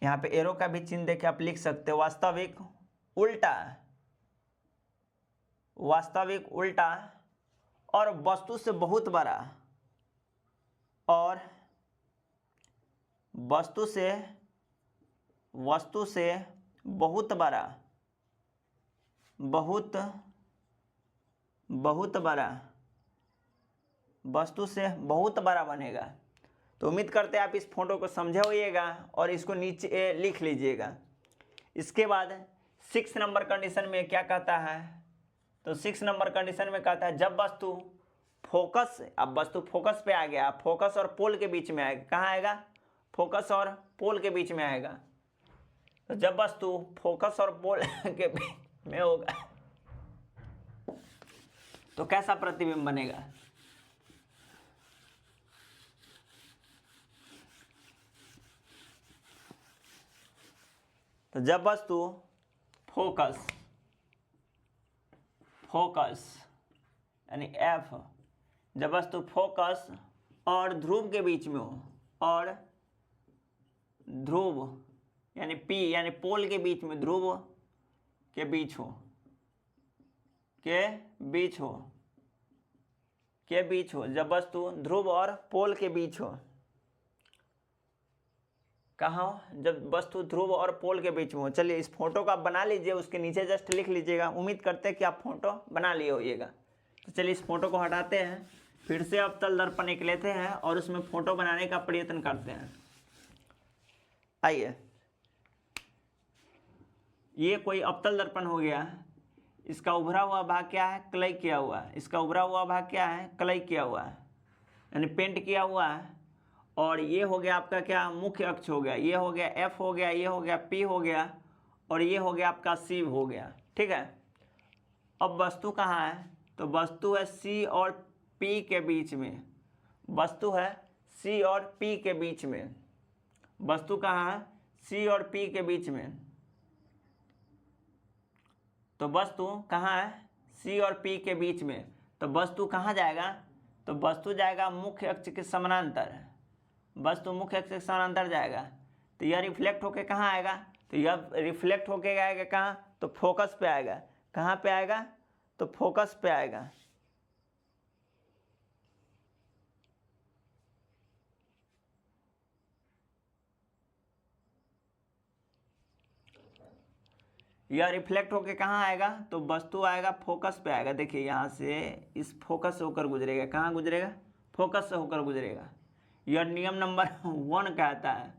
यहाँ पे एरो का भी चिन्ह देके आप लिख सकते हो, वास्तविक उल्टा और वस्तु से बहुत बड़ा, और वस्तु से बहुत बड़ा, वस्तु से बहुत बड़ा बनेगा। तो उम्मीद करते हैं आप इस फोटो को समझे होइएगा और इसको नीचे लिख लीजिएगा। इसके बाद 6 नंबर कंडीशन में क्या कहता है, तो 6 नंबर कंडीशन में कहता है जब वस्तु फोकस, अब वस्तु फोकस पे आ गया, फोकस और पोल के बीच में आएगा, कहाँ आएगा, फोकस और पोल के बीच में आएगा। तो जब वस्तु फोकस और पोल के बीच में होगा तो कैसा प्रतिबिंब बनेगा, तो जब वस्तु फोकस यानी एफ, जब वस्तु फोकस और ध्रुव के बीच में हो, और ध्रुव यानी पी यानी पोल के बीच में, ध्रुव के बीच हो, जब वस्तु ध्रुव और पोल के बीच हो, कहाँ हो, जब वस्तु ध्रुव और पोल के बीच में हो। चलिए इस फोटो को आप बना लीजिए, उसके नीचे जस्ट लिख लीजिएगा। उम्मीद करते हैं कि आप फोटो बना लिए होइएगा। तो चलिए इस फोटो को हटाते हैं, फिर से अवतल दर्पण एक लेते हैं और उसमें फोटो बनाने का प्रयत्न करते हैं। आइए, ये कोई अवतल दर्पण हो गया, इसका उभरा हुआ भाग क्या है, क्लई किया हुआ है। इसका उभरा हुआ भाग क्या है, क्लई किया हुआ है, यानी पेंट किया हुआ है। और ये हो गया आपका क्या, मुख्य अक्ष हो गया, ये हो गया एफ हो गया, ये हो गया पी हो गया, और ये हो गया आपका सी हो गया। ठीक है, अब वस्तु कहाँ है, तो वस्तु है सी और पी के बीच में, वस्तु है सी और पी के बीच में। वस्तु कहाँ है, सी और पी के बीच में। तो वस्तु कहाँ है, सी और पी के बीच में। तो वस्तु कहाँ जाएगा, तो वस्तु जाएगा मुख्य अक्ष के समानांतर, वस्तु मुख्य अक्ष के समानांतर जाएगा। तो यह रिफ्लेक्ट होके कहाँ आएगा, तो यह रिफ्लेक्ट होके आएगा कहाँ, तो फोकस पे आएगा। कहाँ पे आएगा, तो फोकस पे आएगा। यह रिफ्लेक्ट होके कहाँ आएगा, तो वस्तु आएगा फोकस पे आएगा। देखिए यहाँ से इस फोकस से होकर गुजरेगा, कहाँ गुजरेगा, फोकस से होकर गुजरेगा। यह नियम नंबर 1 कहता है।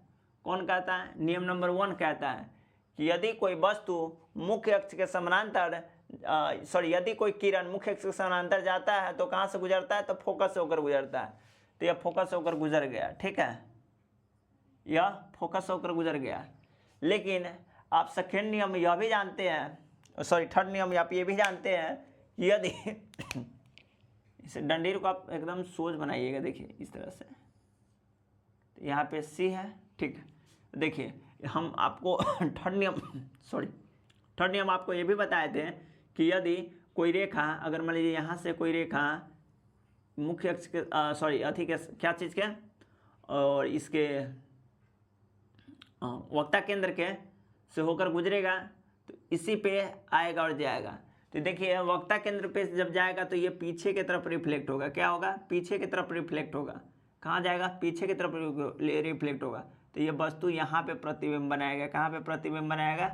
कौन कहता है, नियम नंबर 1 कहता है कि यदि कोई वस्तु मुख्य अक्ष के समानांतर यदि कोई किरण मुख्य अक्ष के समानांतर जाता है तो कहाँ से गुजरता है, तो फोकस से होकर गुजरता है। तो यह फोकस से होकर गुजर गया। ठीक है, यह फोकस से होकर गुजर गया। लेकिन आप सेकेंड नियम यह भी जानते हैं, थर्ड नियम आप ये भी जानते हैं कि यदि इसे डंडीर को आप एकदम सोच बनाइएगा, देखिए इस तरह से, तो यहाँ पे सी है। ठीक है, देखिए हम आपको थर्ड नियम आपको ये भी बताए थे कि यदि कोई रेखा, अगर मान लीजिए यहाँ से कोई रेखा मुख्य अक्ष के सॉरी अथी के क्या चीज़ के और इसके वक्ता केंद्र के से होकर गुजरेगा तो इसी पे आएगा और जाएगा। तो देखिए वक्ता केंद्र पे जब जाएगा तो ये पीछे की तरफ रिफ्लेक्ट होगा। क्या होगा? पीछे की तरफ रिफ्लेक्ट होगा। कहाँ जाएगा? पीछे की तरफ रिफ्लेक्ट होगा। तो ये वस्तु यहाँ पे प्रतिबिंब बनाएगा। कहाँ पे प्रतिबिंब बनाएगा?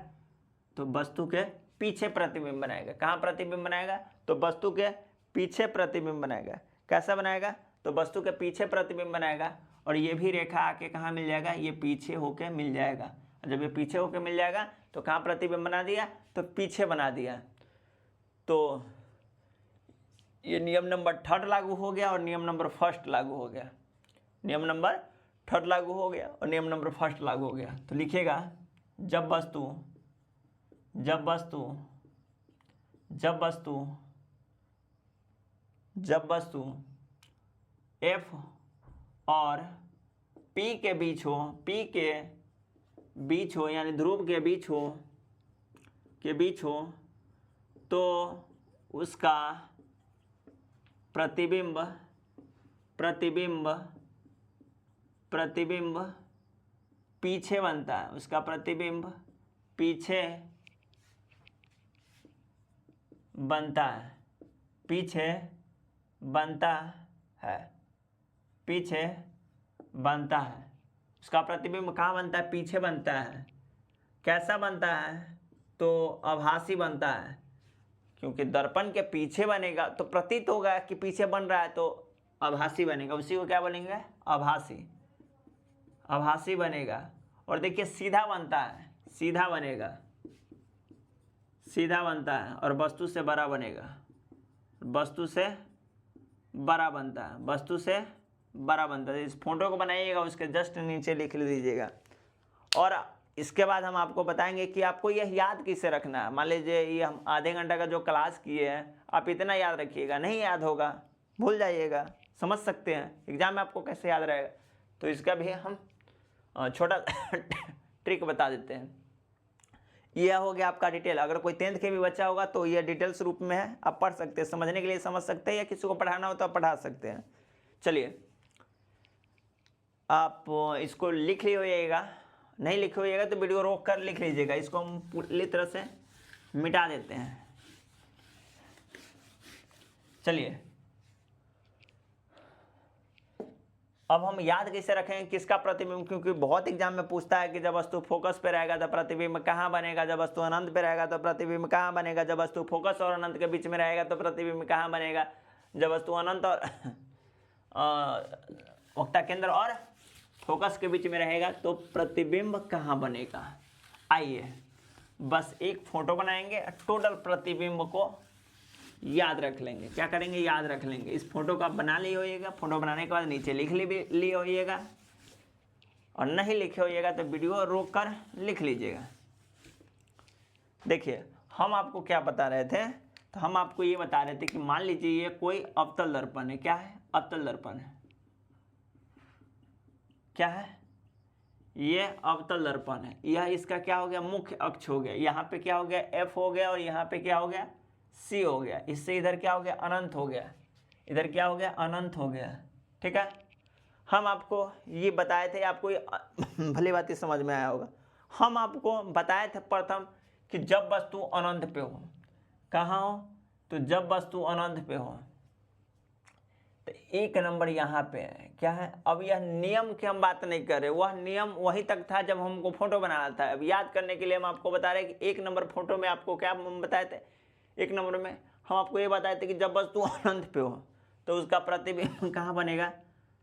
तो वस्तु के पीछे प्रतिबिंब बनाएगा। कहाँ प्रतिबिंब बनाएगा? तो वस्तु के पीछे प्रतिबिंब बनाएगा। कैसा बनाएगा? तो वस्तु के पीछे प्रतिबिंब बनाएगा और ये भी रेखा आके कहाँ मिल जाएगा? ये पीछे होके मिल जाएगा। जब ये पीछे होके मिल जाएगा तो कहाँ प्रतिबिंब बना दिया? तो पीछे बना दिया। तो ये नियम नंबर 3 लागू हो गया और नियम नंबर 1 लागू हो गया। नियम नंबर 3 लागू हो गया और नियम नंबर 1 लागू हो गया। तो लिखिएगा जब वस्तु F और P के बीच हो यानी ध्रुव के बीच हो तो उसका प्रतिबिंब पीछे बनता है। उसका प्रतिबिंब पीछे बनता है। उसका प्रतिबिंब कहाँ बनता है? पीछे बनता है। कैसा बनता है? तो आभासी बनता है, क्योंकि दर्पण के पीछे बनेगा तो प्रतीत होगा कि पीछे बन रहा है, तो आभासी बनेगा। उसी को क्या बोलेंगे? आभासी बनेगा। और देखिए सीधा बनता है, सीधा बनता है और वस्तु से बड़ा बनेगा। वस्तु से बड़ा बनता है। इस फोटो को बनाइएगा, उसके जस्ट नीचे लिख दीजिएगा। और इसके बाद हम आपको बताएंगे कि आपको यह याद किसे रखना है। मान लीजिए ये हम आधे घंटा का जो क्लास किए हैं, आप इतना याद रखिएगा, नहीं याद होगा भूल जाइएगा। समझ सकते हैं एग्जाम में आपको कैसे याद रहेगा। तो इसका भी हम छोटा ट्रिक बता देते हैं। यह हो गया आपका डिटेल। अगर कोई 10th के भी बच्चा होगा तो यह डिटेल्स रूप में है, आप पढ़ सकते हैं, समझने के लिए समझ सकते हैं, या किसी को पढ़ाना हो तो आप पढ़ा सकते हैं। चलिए आप इसको लिख लीजिएगा, नहीं लिखे होइएगा तो वीडियो रोक कर लिख लीजिएगा। इसको हम पूरी तरह से मिटा देते हैं। चलिए अब हम याद कैसे रखें किसका प्रतिबिंब, क्योंकि बहुत एग्जाम में पूछता है कि जब वस्तु फोकस पे रहेगा तो प्रतिबिंब कहाँ बनेगा, जब वस्तु अनंत पे रहेगा तो प्रतिबिंब कहाँ बनेगा, जब वस्तु फोकस और अनंत के बीच में रहेगा तो प्रतिबिंब कहाँ बनेगा, जब वस्तु अनंत और वक्ता केंद्र और फोकस के बीच में रहेगा तो प्रतिबिंब कहाँ बनेगा। आइए बस एक फोटो बनाएंगे, टोटल प्रतिबिंब को याद रख लेंगे। क्या करेंगे? याद रख लेंगे। इस फोटो को आप बना लिए होइएगा। फोटो बनाने के बाद नीचे लिख लिए होइएगा, और नहीं लिखे होइएगा तो वीडियो रोक कर लिख लीजिएगा। देखिए हम आपको क्या बता रहे थे, तो हम आपको ये बता रहे थे कि मान लीजिए ये कोई अवतल दर्पण है। क्या है? अवतल दर्पण है। क्या है? ये अवतल दर्पण है। यह इसका क्या हो गया? मुख्य अक्ष हो गया। यहाँ पे क्या हो गया? F हो गया और यहाँ पे क्या हो गया? C हो गया। इससे इधर क्या हो गया? अनंत हो गया। इधर क्या हो गया? अनंत हो गया। ठीक है, हम आपको ये बताए थे, आपको भली बात ही समझ में आया होगा। हम आपको बताए थे प्रथम कि जब वस्तु अनंत पे हो। कहाँ हो? तो जब वस्तु अनंत पे हो तो 1 नंबर यहाँ पे है। क्या है? अब यह नियम की हम बात नहीं कर रहे, वह नियम वहीं तक था जब हमको फोटो बनाना था। अब याद करने के लिए हम आपको बता रहे हैं कि 1 नंबर फोटो में आपको क्या हम बताए थे? 1 नंबर में हम आपको ये बताए थे कि जब वस्तु अनंत पे हो तो उसका प्रतिबिंब कहाँ बनेगा?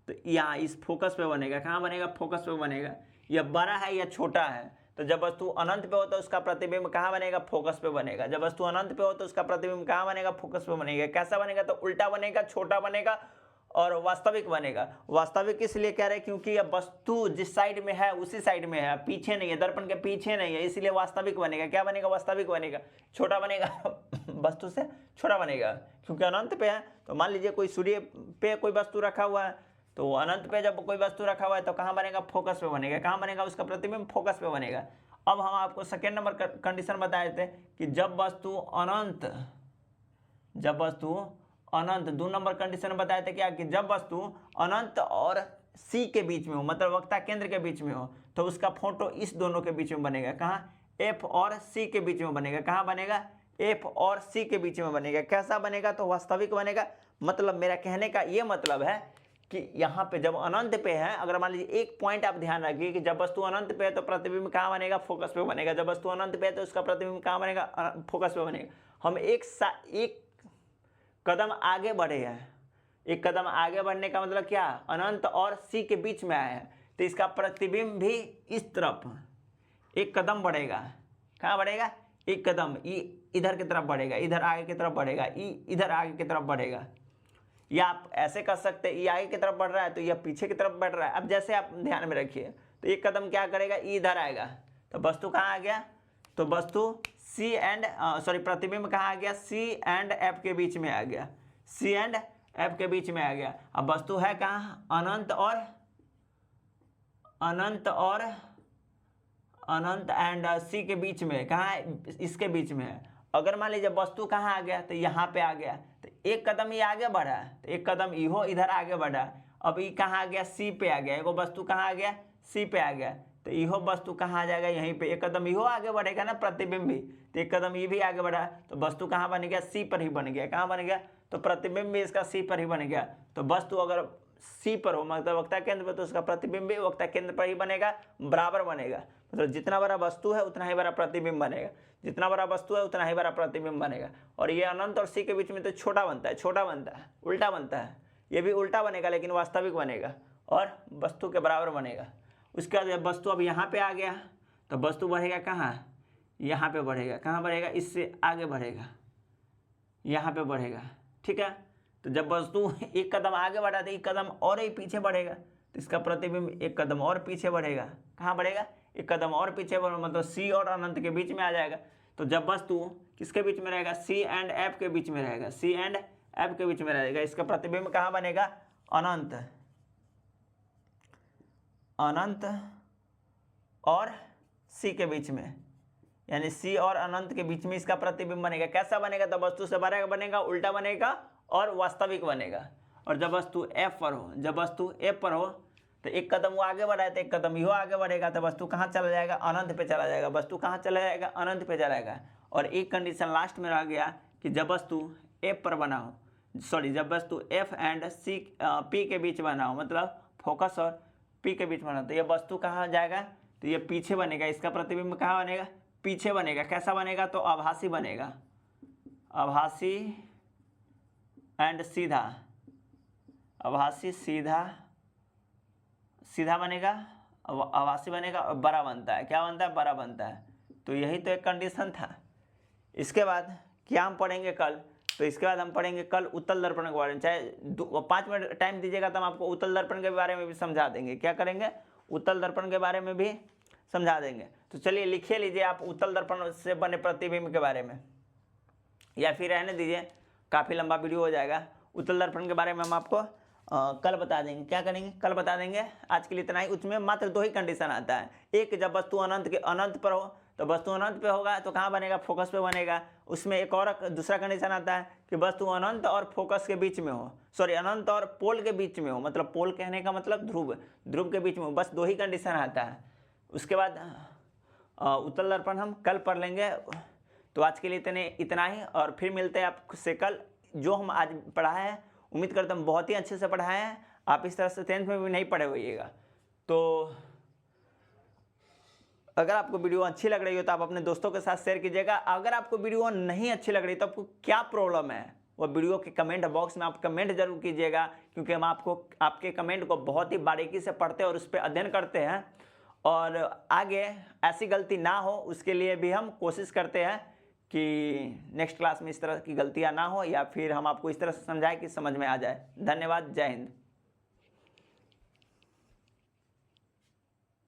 तो यहाँ इस फोकस पे बनेगा। कहाँ बनेगा? फोकस पे बनेगा। यह बड़ा है या छोटा है? तो जब वस्तु अनंत पे हो तो उसका प्रतिबिंब कहाँ बनेगा? फोकस पे बनेगा। जब वस्तु अनंत पे हो तो उसका प्रतिबिंब कहाँ बनेगा? फोकस पे बनेगा। कैसा बनेगा? तो उल्टा बनेगा, छोटा बनेगा और वास्तविक बनेगा। वास्तविक इसलिए कह रहे हैं क्योंकि यह वस्तु जिस साइड में है उसी साइड में है, पीछे नहीं है, दर्पण के पीछे नहीं है, इसलिए वास्तविक बनेगा। क्या बनेगा? वास्तविक बनेगा। छोटा बनेगा वस्तु से छोटा बनेगा क्योंकि अनंत पे है। तो मान लीजिए कोई सूर्य पे कोई वस्तु रखा हुआ है, तो अनंत पे जब कोई वस्तु रखा हुआ है तो कहाँ बनेगा? फोकस पे बनेगा। कहाँ बनेगा? उसका प्रतिबिंब फोकस पे बनेगा। अब हम आपको सेकेंड नंबर कंडीशन बताए थे कि जब वस्तु अनंत। 2 नंबर कंडीशन में बताया था क्या कि जब वस्तु अनंत और सी के बीच में हो, मतलब वक्ता केंद्र के बीच में हो, तो उसका फोटो इस दोनों के बीच में बनेगा। कहाँ? एफ और सी के बीच में बनेगा। कहाँ बनेगा? एफ और सी के बीच में बनेगा। कैसा बनेगा? तो वास्तविक बनेगा। मतलब मेरा कहने का ये मतलब है कि यहाँ पे जब अनंत पे है, अगर मान लीजिए एक पॉइंट आप ध्यान रखिए कि जब वस्तु अनंत पे है तो प्रतिबिंब कहाँ बनेगा? फोकस पे बनेगा। जब वस्तु अनंत पे है तो उसका प्रतिबिंब कहाँ बनेगा? फोकस पे बनेगा। हम एक कदम आगे बढ़े हैं। एक कदम आगे बढ़ने का मतलब क्या? अनंत और सी के बीच में आए हैं, तो इसका प्रतिबिंब भी इस तरफ एक कदम बढ़ेगा। कहाँ बढ़ेगा? एक कदम इधर की तरफ बढ़ेगा, इधर आगे की तरफ बढ़ेगा, इधर आगे की तरफ बढ़ेगा। या आप ऐसे कर सकते हैं, ये आगे की तरफ बढ़ रहा है तो यह पीछे की तरफ बढ़ रहा है। अब जैसे आप ध्यान में रखिए, तो एक कदम क्या करेगा? इधर आएगा, तो वस्तु कहाँ आ गया? तो वस्तु सी एंड प्रतिबिंब कहाँ आ गया? सी एंड एफ के बीच में आ गया। सी एंड एफ के बीच में आ गया। अब वस्तु है कहाँ? अनंत एंड सी के बीच में। कहाँ है? इसके बीच में है। अगर मान लीजिए वस्तु कहाँ आ गया? तो यहाँ पे आ गया, तो एक कदम ये आगे बढ़ा, तो एक कदम इहो इधर आगे बढ़ा। अब ये कहाँ आ गया? सी पे आ गया। एगो वस्तु कहाँ आ गया? सी पे आ गया, तो इहो वस्तु कहाँ आ जाएगा? यहीं पे। एक कदम इहो आगे बढ़ेगा ना, प्रतिबिंब भी, तो एक कदम ये भी आगे बढ़ा, तो वस्तु कहाँ बन गया? सी पर ही बन गया। कहाँ बन गया? तो प्रतिबिंब भी इसका सी पर ही बन गया। तो वस्तु अगर सी पर हो, मतलब वक्ता केंद्र पर, तो उसका प्रतिबिंब भी वक्ता केंद्र पर ही बनेगा, बराबर बनेगा। मतलब जितना बड़ा वस्तु है उतना ही बड़ा प्रतिबिंब बनेगा, जितना बड़ा वस्तु है उतना ही बड़ा प्रतिबिंब बनेगा। और ये अनंत और सी के बीच में तो छोटा बनता है, उल्टा बनता है। ये भी उल्टा बनेगा लेकिन वास्तविक बनेगा और वस्तु के बराबर बनेगा। उसके बाद जब वस्तु अब यहाँ पे आ गया, तो वस्तु बढ़ेगा कहाँ? यहाँ पे बढ़ेगा। कहाँ बढ़ेगा? इससे आगे बढ़ेगा, यहाँ पे बढ़ेगा। ठीक है, तो जब वस्तु एक कदम आगे बढ़ा तो एक कदम और ही पीछे बढ़ेगा, तो इसका प्रतिबिंब एक कदम और पीछे बढ़ेगा। कहाँ बढ़ेगा? एक कदम और पीछे बढ़ेगा, मतलब सी और अनंत के बीच में आ जाएगा। तो जब वस्तु किसके बीच में रहेगा? सी एंड एफ के बीच में रहेगा। सी एंड एफ के बीच में रहेगा। इसका प्रतिबिंब कहाँ बनेगा? अनंत और सी के बीच में, यानी सी और अनंत के बीच में इसका प्रतिबिंब बनेगा। कैसा बनेगा? तो वस्तु से बड़ा बनेगा, उल्टा बनेगा और वास्तविक बनेगा। और जब वस्तु एफ पर हो, तो एक कदम वो आगे बढ़ा है तो एक कदम यो आगे बढ़ेगा, तो वस्तु कहाँ चला जाएगा? अनंत पे चला जाएगा। वस्तु कहाँ चला जाएगा? अनंत पे चला जाएगा। और एक कंडीशन लास्ट में रह गया कि जब वस्तु एफ पर बना हो, जब वस्तु एफ एंड सी पी के बीच बना हो, मतलब फोकस और पी के बीच बना हो, तो ये वस्तु कहाँ जाएगा? तो ये पीछे बनेगा। इसका प्रतिबिंब कहाँ बनेगा? पीछे बनेगा। कैसा बनेगा? तो आभासी बनेगा, आभासी एंड सीधा, आभासी सीधा बनेगा, आभासी बनेगा और बड़ा बनता है। क्या बनता है? बड़ा बनता है। तो यही तो एक कंडीशन था। इसके बाद क्या हम पढ़ेंगे कल? तो इसके बाद हम पढ़ेंगे कल उत्तल दर्पण के बारे में। चाहे 5 मिनट टाइम दीजिएगा तो हम आपको उत्तल दर्पण के बारे में भी समझा देंगे। क्या करेंगे? उत्तल दर्पण के बारे में भी समझा देंगे। तो चलिए लिखिए लीजिए आप उत्तल दर्पण से बने प्रतिबिंब के बारे में, या फिर रहने दीजिए, काफ़ी लंबा वीडियो हो जाएगा। उत्तल दर्पण के बारे में हम आपको कल बता देंगे। क्या करेंगे? कल बता देंगे। आज के लिए इतना ही। उसमें मात्र 2 ही कंडीशन आता है। एक, जब वस्तु अनंत पर हो, तो वस्तु अनंत पे होगा तो कहाँ बनेगा? फोकस पे बनेगा। उसमें एक और दूसरा कंडीशन आता है कि वस्तु अनंत और फोकस के बीच में हो, अनंत और पोल के बीच में हो, मतलब पोल कहने का मतलब ध्रुव के बीच में हो। बस 2 ही कंडीशन आता है। उसके बाद उत्तल दर्पण हम कल पढ़ लेंगे। तो आज के लिए इतना ही, और फिर मिलते हैं आपसे कल। जो हम आज पढ़ाए हैं उम्मीद करता हूँ बहुत ही अच्छे से पढ़ाए हैं। आप इस तरह से 10th में भी नहीं पढ़े होइएगा। तो अगर आपको वीडियो अच्छी लग रही हो तो आप अपने दोस्तों के साथ शेयर कीजिएगा। अगर आपको वीडियो नहीं अच्छी लग रही तो आपको क्या प्रॉब्लम है, वो वीडियो के कमेंट बॉक्स में आप कमेंट जरूर कीजिएगा, क्योंकि हम आपके कमेंट को बहुत ही बारीकी से पढ़ते हैं और उस पर अध्ययन करते हैं। और आगे ऐसी गलती ना हो उसके लिए भी हम कोशिश करते हैं कि नेक्स्ट क्लास में इस तरह की गलतियां ना हो, या फिर हम आपको इस तरह से समझाएं कि समझ में आ जाए। धन्यवाद। जय हिंद।